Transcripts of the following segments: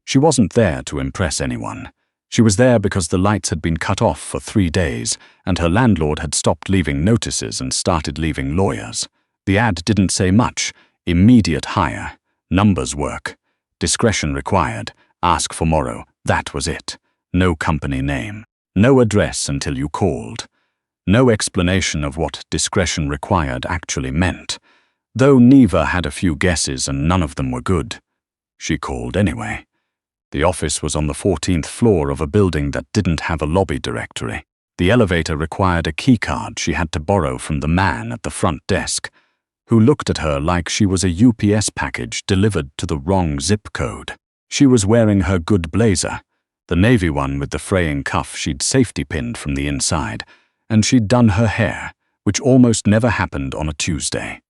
She wasn't there to impress anyone. She was there because the lights had been cut off for 3 days, and her landlord had stopped leaving notices and started leaving lawyers. The ad didn't say much. Immediate hire. Numbers work. Discretion required. Ask for Morrow. That was it. No company name. No address until you called. No explanation of what discretion required actually meant, though Neva had a few guesses and none of them were good. She called anyway. The office was on the 14th floor of a building that didn't have a lobby directory. The elevator required a keycard she had to borrow from the man at the front desk, who looked at her like she was a UPS package delivered to the wrong zip code. She was wearing her good blazer, the navy one with the fraying cuff she'd safety pinned from the inside, and she'd done her hair, which almost never happened on a Tuesday.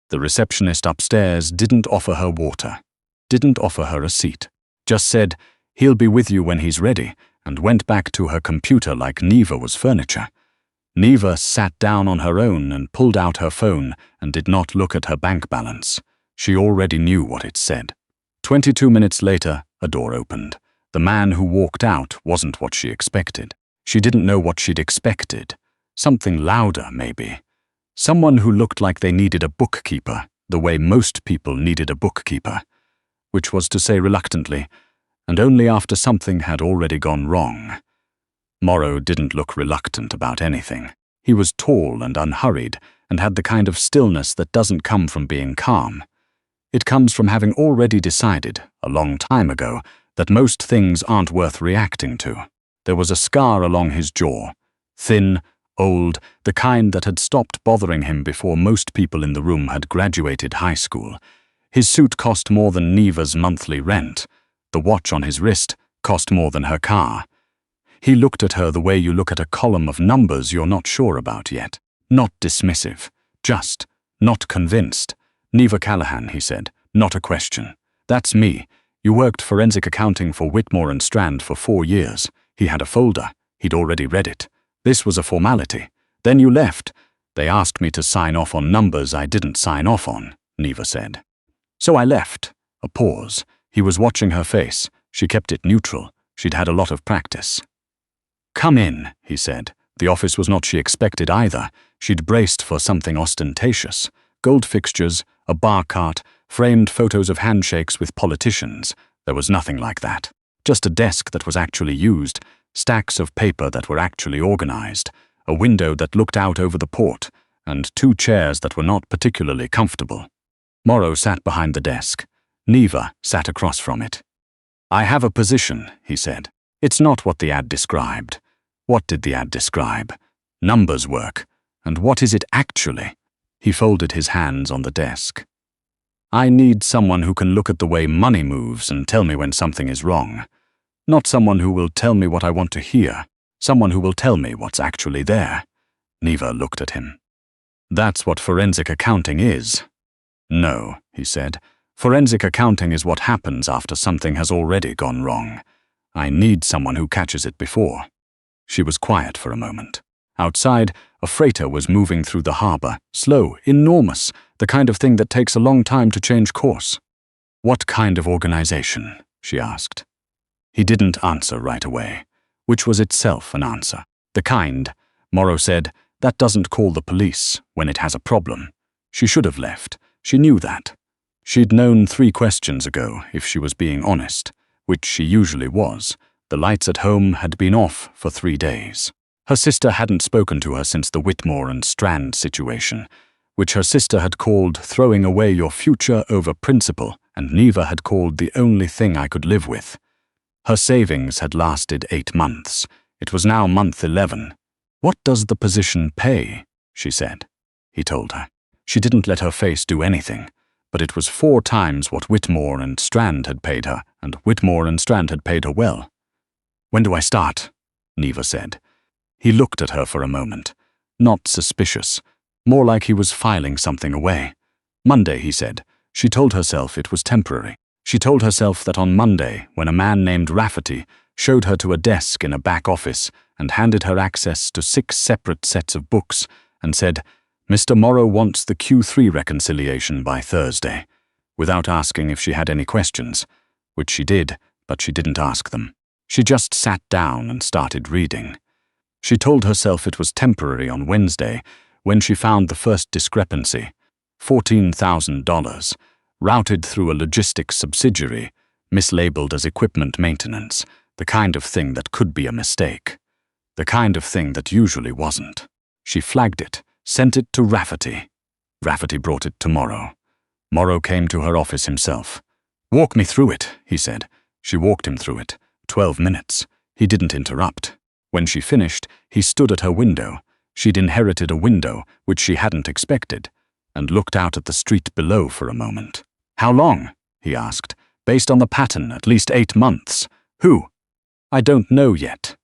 The receptionist upstairs didn't offer her water, didn't offer her a seat, just said, "He'll be with you when he's ready," and went back to her computer like Neva was furniture. Neva sat down on her own and pulled out her phone and did not look at her bank balance. She already knew what it said. 22 minutes later, a door opened. The man who walked out wasn't what she expected. She didn't know what she'd expected. Something louder, maybe. Someone who looked like they needed a bookkeeper, the way most people needed a bookkeeper, which was to say reluctantly, and only after something had already gone wrong. Morrow didn't look reluctant about anything. He was tall and unhurried, and had the kind of stillness that doesn't come from being calm. It comes from having already decided, a long time ago, that most things aren't worth reacting to. There was a scar along his jaw, thin, old, the kind that had stopped bothering him before most people in the room had graduated high school. His suit cost more than Neva's monthly rent. The watch on his wrist cost more than her car. He looked at her the way you look at a column of numbers you're not sure about yet. Not dismissive, just not convinced. "Neva Callahan," he said, "not a question. That's me. You worked forensic accounting for Whitmore and Strand for 4 years. He had a folder. He'd already read it. This was a formality. Then you left. They asked me to sign off on numbers I didn't sign off on," Neva said. "So I left." A pause. He was watching her face. She kept it neutral. She'd had a lot of practice. "Come in," he said. The office was not she expected either. She'd braced for something ostentatious. Gold fixtures, a bar cart, framed photos of handshakes with politicians. There was nothing like that. Just a desk that was actually used, stacks of paper that were actually organized, a window that looked out over the port, and 2 chairs that were not particularly comfortable. Morrow sat behind the desk. Neva sat across from it. "I have a position," he said. "It's not what the ad described." What did the ad describe? Numbers work. And what is it actually? He folded his hands on the desk. "I need someone who can look at the way money moves and tell me when something is wrong. Not someone who will tell me what I want to hear. Someone who will tell me what's actually there." Neva looked at him. "That's what forensic accounting is." "No," he said. "Forensic accounting is what happens after something has already gone wrong. I need someone who catches it before." She was quiet for a moment. Outside, a freighter was moving through the harbor, slow, enormous, the kind of thing that takes a long time to change course. "What kind of organization?" she asked. He didn't answer right away, which was itself an answer. "The kind," Morrow said, "that doesn't call the police when it has a problem." She should have left. She knew that. She'd known 3 questions ago if she was being honest, which she usually was. The lights at home had been off for 3 days. Her sister hadn't spoken to her since the Whitmore and Strand situation, which her sister had called throwing away your future over principle, and Neva had called the only thing I could live with. Her savings had lasted 8 months. It was now month 11. "What does the position pay?" she said. He told her. She didn't let her face do anything, but it was 4 times what Whitmore and Strand had paid her, and Whitmore and Strand had paid her well. "When do I start?" Neva said. He looked at her for a moment, not suspicious, more like he was filing something away. "Monday," he said. She told herself it was temporary. She told herself that on Monday, when a man named Rafferty showed her to a desk in a back office and handed her access to 6 separate sets of books and said, "Mr. Morrow wants the Q3 reconciliation by Thursday," without asking if she had any questions, which she did, but she didn't ask them. She just sat down and started reading. She told herself it was temporary on Wednesday when she found the first discrepancy, $14,000, routed through a logistics subsidiary, mislabeled as equipment maintenance, the kind of thing that could be a mistake. The kind of thing that usually wasn't. She flagged it, sent it to Rafferty. Rafferty brought it to Morrow. Morrow came to her office himself. "Walk me through it," he said. She walked him through it. 12 minutes. He didn't interrupt. When she finished, he stood at her window. She'd inherited a window, which she hadn't expected, and looked out at the street below for a moment. "How long?" he asked. "Based on the pattern, at least 8 months. Who?" "I don't know yet."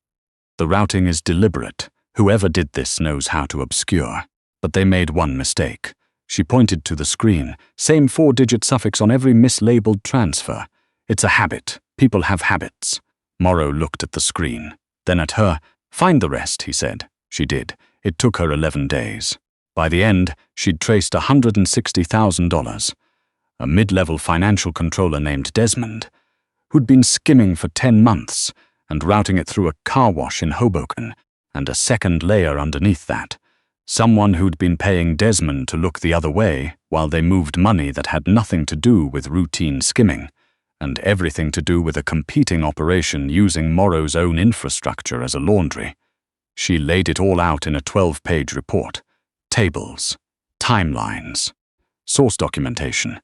The routing is deliberate. Whoever did this knows how to obscure. But they made one mistake. She pointed to the screen. Same 4-digit suffix on every mislabeled transfer. "It's a habit. People have habits." Morrow looked at the screen. Then at her. "Find the rest," he said. She did. It took her 11 days. By the end, she'd traced $160,000. A mid-level financial controller named Desmond, who'd been skimming for 10 months and routing it through a car wash in Hoboken, and a second layer underneath that. Someone who'd been paying Desmond to look the other way while they moved money that had nothing to do with routine skimming, and everything to do with a competing operation using Morrow's own infrastructure as a laundry. She laid it all out in a 12-page report. Tables, timelines, source documentation,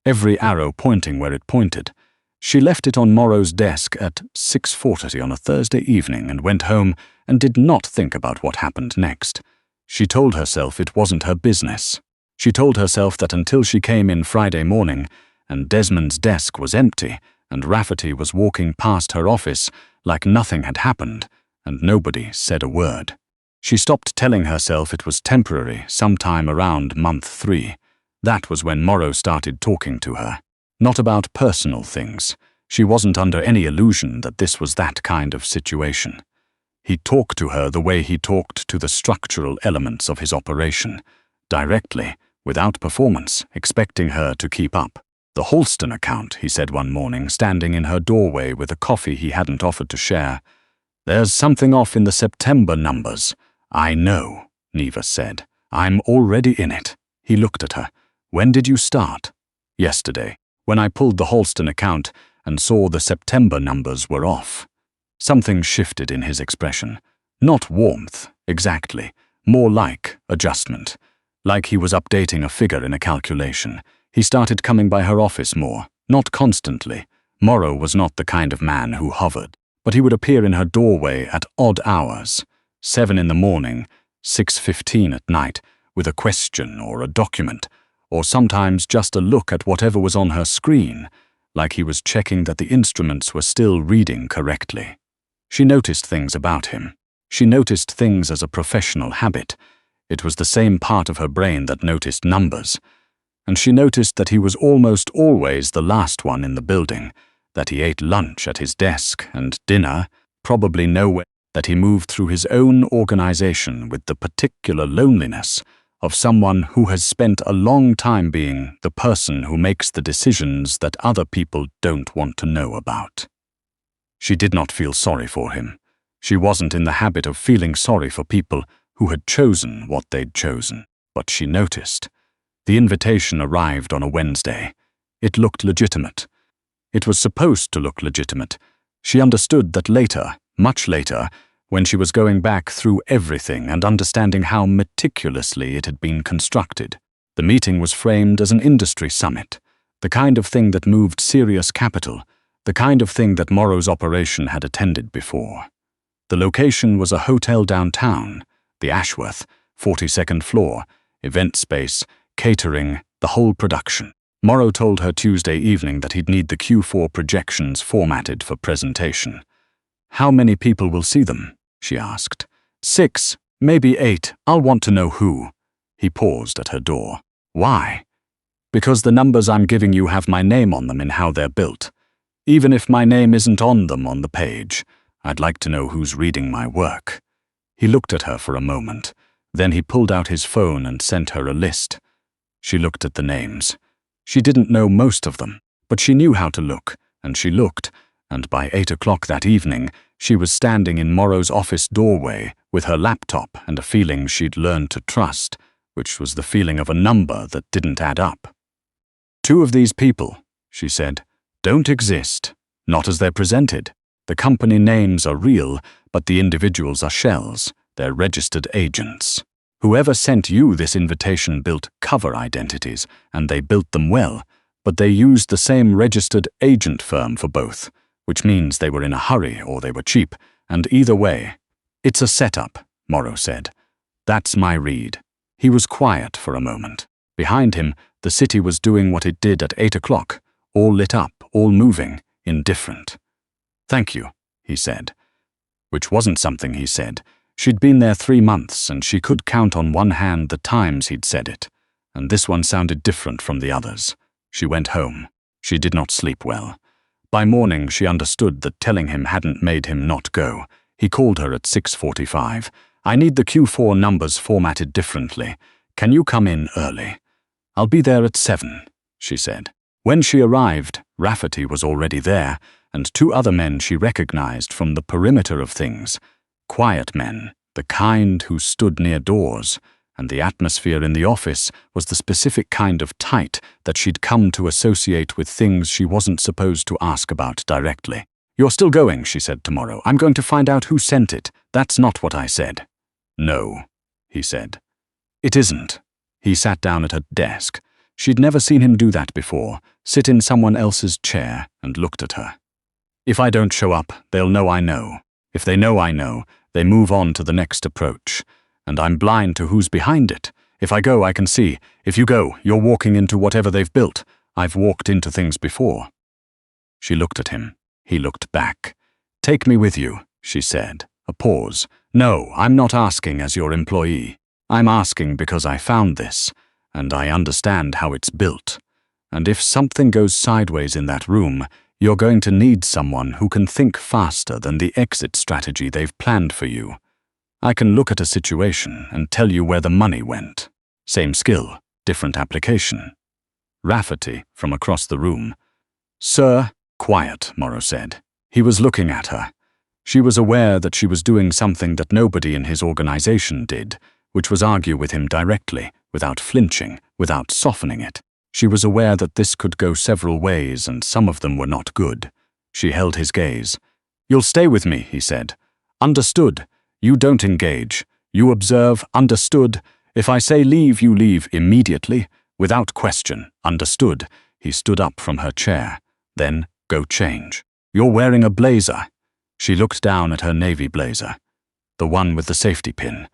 every arrow pointing where it pointed. She left it on Morrow's desk at 6:40 on a Thursday evening and went home and did not think about what happened next. She told herself it wasn't her business. She told herself that until she came in Friday morning and Desmond's desk was empty and Rafferty was walking past her office like nothing had happened and nobody said a word. She stopped telling herself it was temporary sometime around month 3. That was when Morrow started talking to her. Not about personal things. She wasn't under any illusion that this was that kind of situation. He talked to her the way he talked to the structural elements of his operation, directly, without performance, expecting her to keep up. "The Holston account," he said one morning, standing in her doorway with a coffee he hadn't offered to share. "There's something off in the September numbers." "I know," Neva said. "I'm already in it." He looked at her. "When did you start?" "Yesterday, when I pulled the Holston account and saw the September numbers were off." Something shifted in his expression. Not warmth, exactly. More like adjustment. Like he was updating a figure in a calculation. He started coming by her office more, not constantly. Morrow was not the kind of man who hovered, but he would appear in her doorway at odd hours, 7 in the morning, 6:15 at night, with a question or a document, or sometimes just a look at whatever was on her screen, like he was checking that the instruments were still reading correctly. She noticed things about him. She noticed things as a professional habit. It was the same part of her brain that noticed numbers. And she noticed that he was almost always the last one in the building, that he ate lunch at his desk and dinner, probably nowhere, that he moved through his own organization with the particular loneliness of someone who has spent a long time being the person who makes the decisions that other people don't want to know about. She did not feel sorry for him. She wasn't in the habit of feeling sorry for people who had chosen what they'd chosen. But she noticed. The invitation arrived on a Wednesday. It looked legitimate. It was supposed to look legitimate. She understood that later, much later, when she was going back through everything and understanding how meticulously it had been constructed. The meeting was framed as an industry summit, the kind of thing that moved serious capital, the kind of thing that Morrow's operation had attended before. The location was a hotel downtown, the Ashworth, 42nd floor, event space, catering, the whole production. Morrow told her Tuesday evening that he'd need the Q4 projections formatted for presentation. "How many people will see them?" she asked. 6, maybe 8. I'll want to know who." He paused at her door. "Why?" "Because the numbers I'm giving you have my name on them in how they're built. Even if my name isn't on them on the page, I'd like to know who's reading my work." He looked at her for a moment. Then he pulled out his phone and sent her a list. She looked at the names. She didn't know most of them, but she knew how to look, and she looked, and by 8 o'clock that evening, she was standing in Morrow's office doorway with her laptop and a feeling she'd learned to trust, which was the feeling of a number that didn't add up. "Two of these people," she said, "don't exist, not as they're presented. The company names are real, but the individuals are shells. They're registered agents. Whoever sent you this invitation built cover identities, and they built them well, but they used the same registered agent firm for both, which means they were in a hurry or they were cheap, and either way, it's a setup," Morrow said. "That's my read." He was quiet for a moment. Behind him, the city was doing what it did at 8 o'clock, all lit up, all moving, indifferent. "Thank you," he said. Which wasn't something he said. She'd been there 3 months, and she could count on one hand the times he'd said it, and this one sounded different from the others. She went home. She did not sleep well. By morning, she understood that telling him hadn't made him not go. He called her at 6:45. "I need the Q4 numbers formatted differently. Can you come in early?" "I'll be there at 7, she said. When she arrived, Rafferty was already there, and 2 other men she recognized from the perimeter of things. Quiet men, the kind who stood near doors, and the atmosphere in the office was the specific kind of tight that she'd come to associate with things she wasn't supposed to ask about directly. "You're still going," she said tomorrow. "I'm going to find out who sent it. That's not what I said." "No," he said. "It isn't." He sat down at her desk. She'd never seen him do that before, sit in someone else's chair, and looked at her. "If I don't show up, they'll know I know. If they know I know, they move on to the next approach. And I'm blind to who's behind it. If I go, I can see. If you go, you're walking into whatever they've built. I've walked into things before." She looked at him. He looked back. "Take me with you," she said. A pause. "No, I'm not asking as your employee. I'm asking because I found this, and I understand how it's built. And if something goes sideways in that room, you're going to need someone who can think faster than the exit strategy they've planned for you. I can look at a situation and tell you where the money went. Same skill, different application." Rafferty, from across the room. "Sir," quiet, Morrow said. He was looking at her. She was aware that she was doing something that nobody in his organization did, which was argue with him directly, without flinching, without softening it. She was aware that this could go several ways, and some of them were not good. She held his gaze. "You'll stay with me," he said. "Understood. You don't engage. You observe, understood. If I say leave, you leave immediately, without question, understood." He stood up from her chair. "Then, go change. You're wearing a blazer." She looked down at her navy blazer. "The one with the safety pin.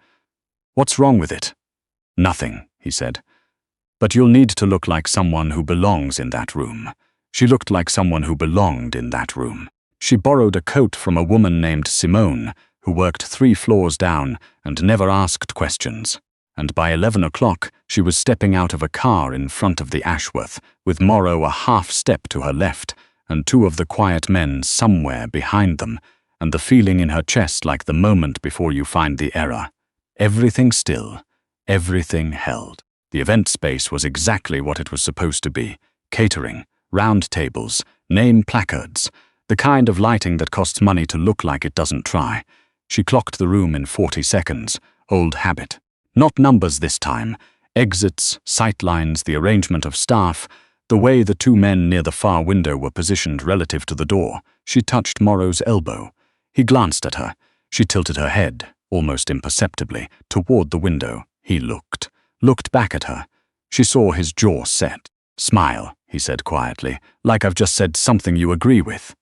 What's wrong with it?" "Nothing," he said. "But you'll need to look like someone who belongs in that room." She looked like someone who belonged in that room. She borrowed a coat from a woman named Simone, who worked 3 floors down and never asked questions. And by 11 o'clock, she was stepping out of a car in front of the Ashworth, with Morrow a half step to her left, and 2 of the quiet men somewhere behind them, and the feeling in her chest like the moment before you find the error. Everything still, everything held. The event space was exactly what it was supposed to be. Catering, round tables, name placards, the kind of lighting that costs money to look like it doesn't try. She clocked the room in 40 seconds. Old habit. Not numbers this time. Exits, sightlines, the arrangement of staff, the way the 2 men near the far window were positioned relative to the door. She touched Morrow's elbow. He glanced at her. She tilted her head, almost imperceptibly, toward the window. He looked back at her. She saw his jaw set. "Smile," he said quietly, "like I've just said something you agree with."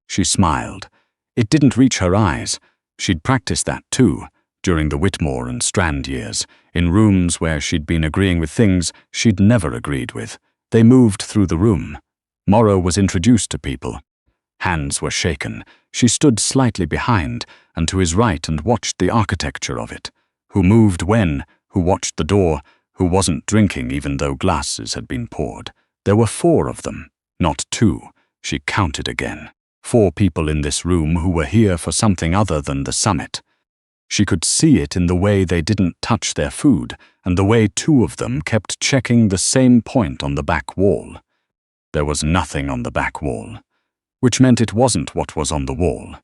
She smiled. It didn't reach her eyes. She'd practiced that too, during the Whitmore and Strand years, in rooms where she'd been agreeing with things she'd never agreed with. They moved through the room. Morrow was introduced to people. Hands were shaken. She stood slightly behind and to his right and watched the architecture of it. Who moved when, who watched the door, who wasn't drinking even though glasses had been poured. There were 4 of them, not 2. She counted again. 4 people in this room who were here for something other than the summit. She could see it in the way they didn't touch their food, and the way 2 of them kept checking the same point on the back wall. There was nothing on the back wall. which meant it wasn't what was on the wall.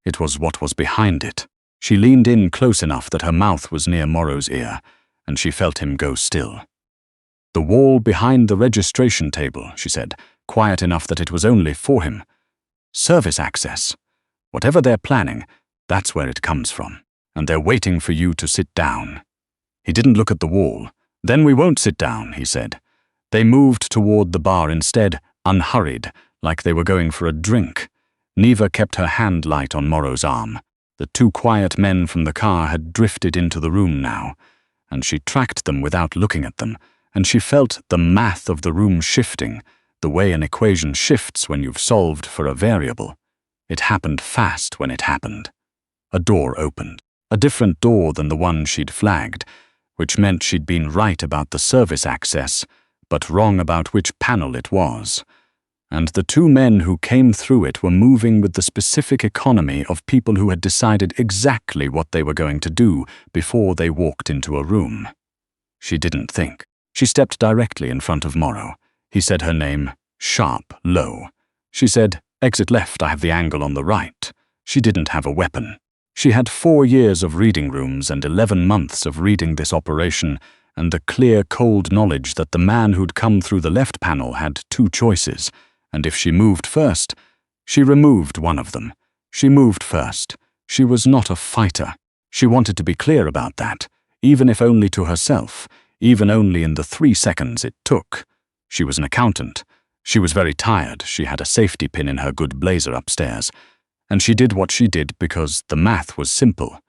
It was what was behind it. She leaned in close enough that her mouth was near Morrow's ear, and she felt him go still. "The wall behind the registration table," she said, quiet enough that it was only for him. "Service access. Whatever they're planning, that's where it comes from, and they're waiting for you to sit down." He didn't look at the wall. "Then we won't sit down," he said. They moved toward the bar instead, unhurried, like they were going for a drink. Neva kept her hand light on Morrow's arm. The two quiet men from the car had drifted into the room now, and she tracked them without looking at them, and she felt the math of the room shifting, the way an equation shifts when you've solved for a variable. It happened fast when it happened. A door opened, a different door than the one she'd flagged, which meant she'd been right about the service access, but wrong about which panel it was. And the two men who came through it were moving with the specific economy of people who had decided exactly what they were going to do before they walked into a room. She didn't think. She stepped directly in front of Morrow. He said her name, sharp, low. She said, "Exit left, I have the angle on the right." She didn't have a weapon. She had 4 years of reading rooms and 11 months of reading this operation, and the clear, cold knowledge that the man who'd come through the left panel had 2 choices, and if she moved first, she removed one of them. She moved first. She was not a fighter. She wanted to be clear about that, even if only to herself, even only in the 3 seconds it took. She was an accountant. She was very tired. She had a safety pin in her good blazer upstairs, and she did what she did because the math was simple.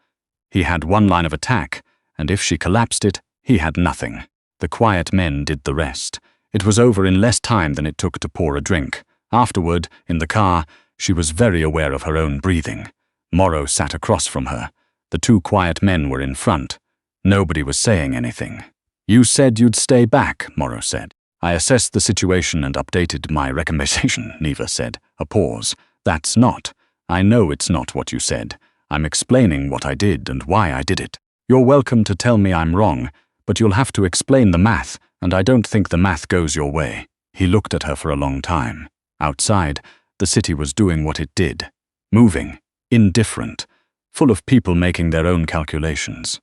He had 1 line of attack, and if she collapsed it, he had nothing. The quiet men did the rest. It was over in less time than it took to pour a drink. Afterward, in the car, she was very aware of her own breathing. Morrow sat across from her. The 2 quiet men were in front. Nobody was saying anything. "You said you'd stay back," Morrow said. "I assessed the situation and updated my recommendation," Neva said. A pause. "That's not. I know it's not what you said. I'm explaining what I did and why I did it. You're welcome to tell me I'm wrong, but you'll have to explain the math, and I don't think the math goes your way." He looked at her for a long time. Outside, the city was doing what it did. Moving. Indifferent. Full of people making their own calculations.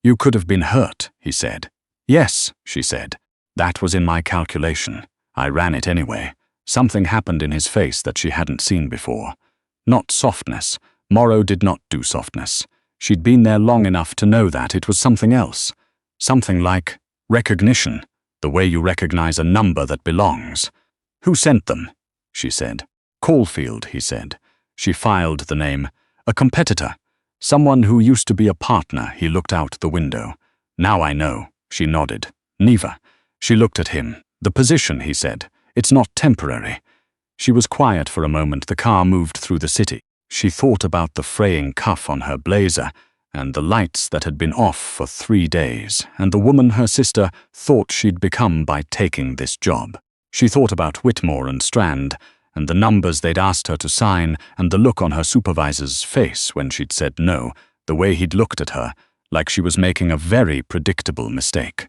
"You could have been hurt," he said. "Yes," she said. "That was in my calculation. I ran it anyway." Something happened in his face that she hadn't seen before. Not softness. Morrow did not do softness. She'd been there long enough to know that it was something else. Something like recognition, the way you recognize a number that belongs. "Who sent them?" she said. "Caulfield," he said. She filed the name. "A competitor. Someone who used to be a partner." He looked out the window. "Now I know." She nodded. "Neva." She looked at him. "The position," he said. "It's not temporary." She was quiet for a moment. The car moved through the city. She thought about the fraying cuff on her blazer, and the lights that had been off for 3 days, and the woman her sister thought she'd become by taking this job. She thought about Whitmore and Strand, and the numbers they'd asked her to sign, and the look on her supervisor's face when she'd said no, the way he'd looked at her, like she was making a very predictable mistake.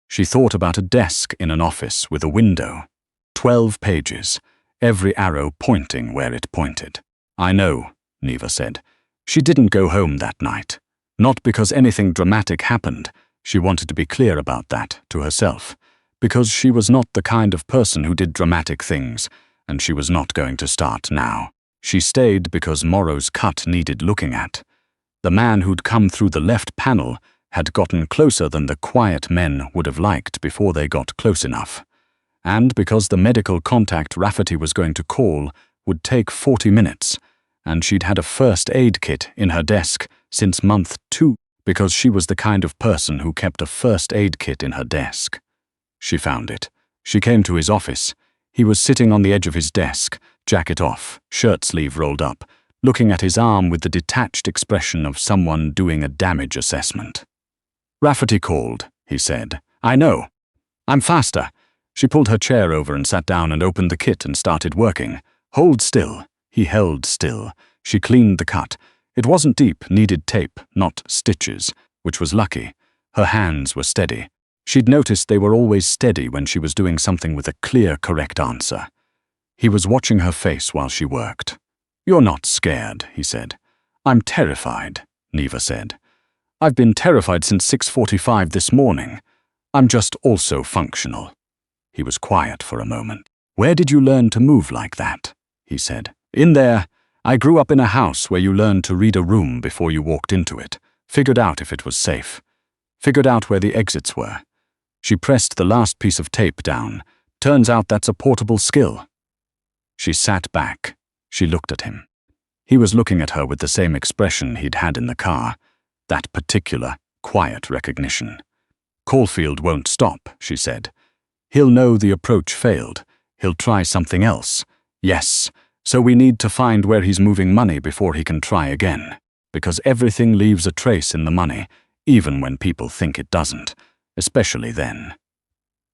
She thought about a desk in an office with a window. 12 pages, every arrow pointing where it pointed. "I know," Neva said. She didn't go home that night. Not because anything dramatic happened. She wanted to be clear about that, to herself. Because she was not the kind of person who did dramatic things, and she was not going to start now. She stayed because Morrow's cut needed looking at. The man who'd come through the left panel had gotten closer than the quiet men would have liked before they got close enough. And because the medical contact Rafferty was going to call would take 40 minutes, and she'd had a first aid kit in her desk since month 2, because she was the kind of person who kept a first aid kit in her desk. She found it. She came to his office. He was sitting on the edge of his desk, jacket off, shirt sleeve rolled up, looking at his arm with the detached expression of someone doing a damage assessment. "Rafferty called," he said. "I know. I'm faster." She pulled her chair over and sat down and opened the kit and started working. "Hold still." He held still. She cleaned the cut. It wasn't deep, needed tape, not stitches, which was lucky. Her hands were steady. She'd noticed they were always steady when she was doing something with a clear, correct answer. He was watching her face while she worked. "You're not scared," he said. "I'm terrified," Neva said. "I've been terrified since 6:45 this morning. I'm just also functional." He was quiet for a moment. "Where did you learn to move like that?" he said. "In there. I grew up in a house where you learned to read a room before you walked into it, figured out if it was safe, figured out where the exits were." She pressed the last piece of tape down. "Turns out that's a portable skill." She sat back. She looked at him. He was looking at her with the same expression he'd had in the car, that particular, quiet recognition. "Caulfield won't stop," she said. "He'll know the approach failed. He'll try something else. Yes, so we need to find where he's moving money before he can try again. Because everything leaves a trace in the money, even when people think it doesn't, especially then."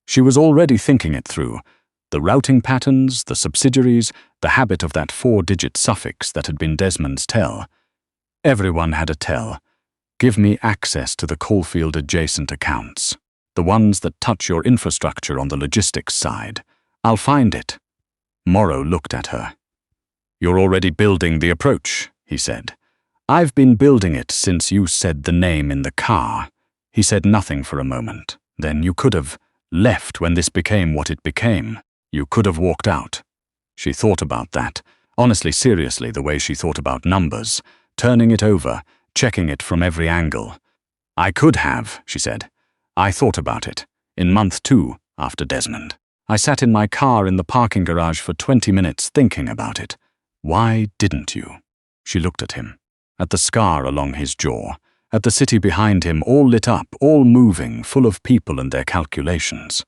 She was already thinking it through. The routing patterns, the subsidiaries, the habit of that 4-digit suffix that had been Desmond's tell. Everyone had a tell. "Give me access to the Caulfield-adjacent accounts, the ones that touch your infrastructure on the logistics side. I'll find it." Morrow looked at her. "You're already building the approach," he said. "I've been building it since you said the name in the car." He said nothing for a moment. "Then you could have left when this became what it became. You could have walked out." She thought about that, honestly, seriously, the way she thought about numbers, turning it over, checking it from every angle. "I could have," she said. "I thought about it. In month 2, after Desmond. I sat in my car in the parking garage for 20 minutes thinking about it. Why didn't you?" She looked at him, at the scar along his jaw, at the city behind him, all lit up, all moving, full of people and their calculations.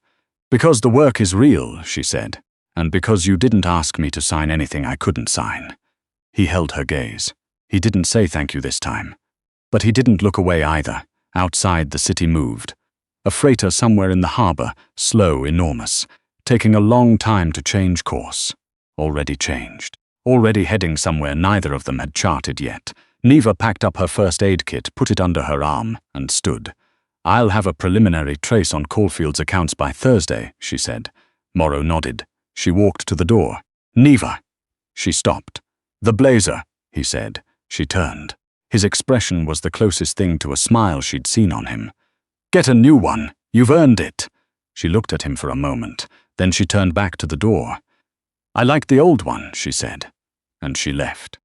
"Because the work is real," she said, "and because you didn't ask me to sign anything I couldn't sign." He held her gaze. He didn't say thank you this time. But he didn't look away either. Outside, the city moved. A freighter somewhere in the harbor, slow, enormous, taking a long time to change course. Already changed. Already heading somewhere neither of them had charted yet. Neva packed up her first aid kit, put it under her arm, and stood. "I'll have a preliminary trace on Caulfield's accounts by Thursday," she said. Morrow nodded. She walked to the door. "Neva!" She stopped. "The blazer," he said. She turned. His expression was the closest thing to a smile she'd seen on him. "Get a new one. You've earned it." She looked at him for a moment. Then she turned back to the door. "I like the old one," she said. And she left.